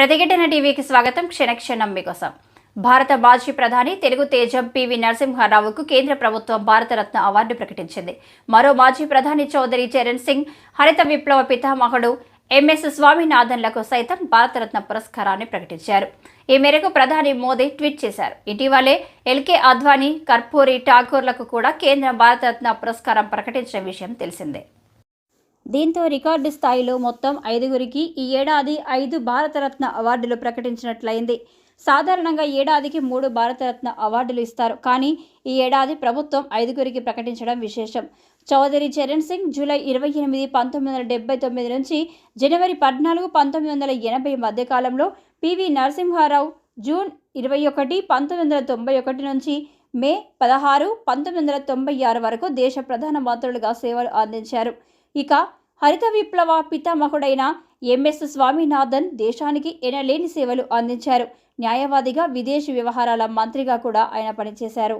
ప్రతిఘటన టీవీకి స్వాగతం. క్షణక్షణం మీకోసం. భారత మాజీ ప్రధాని తెలుగు తేజం పివి నరసింహారావుకు కేంద్ర ప్రభుత్వం భారతరత్న అవార్డు ప్రకటించింది. మరో మాజీ ప్రధాని చౌదరి చరణ్ సింగ్, హరిత విప్లవ పితామహుడు ఎంఎస్ స్వామినాథన్లకు సైతం భారతరత్న పురస్కారాన్ని ప్రకటించారు. ఈ మేరకు ప్రధాని మోదీ ట్వీట్ చేశారు. ఇటీవలే ఎల్కే అద్వానీ, కర్పూరి ఠాకూర్లకు కూడా కేంద్ర భారతరత్న పురస్కారం ప్రకటించిన విషయం తెలిసిందే. దీంతో రికార్డు స్థాయిలో మొత్తం 5గురికి ఈ ఏడాది 5 భారతరత్న అవార్డులు ప్రకటించినట్లయింది. సాధారణంగా ఏడాదికి 3 భారతరత్న అవార్డులు ఇస్తారు. కానీ ఈ ఏడాది ప్రభుత్వం 5గురికి ప్రకటించడం విశేషం. చౌదరి చరణ్ సింగ్ జూలై 28, 1979 నుంచి జనవరి 14, 1980 మధ్యకాలంలో, పివి నరసింహారావు జూన్ 21, 1991 నుంచి మే 16, 1996 వరకు దేశ ప్రధాన మంత్రులుగా సేవలు అందించారు. ఇక హరిత విప్లవ పితామహుడైన ఎంఎస్ స్వామినాథన్ దేశానికి ఎనలేని సేవలు అందించారు. న్యాయవాదిగా, విదేశీ వ్యవహారాల మంత్రిగా కూడా ఆయన పనిచేశారు.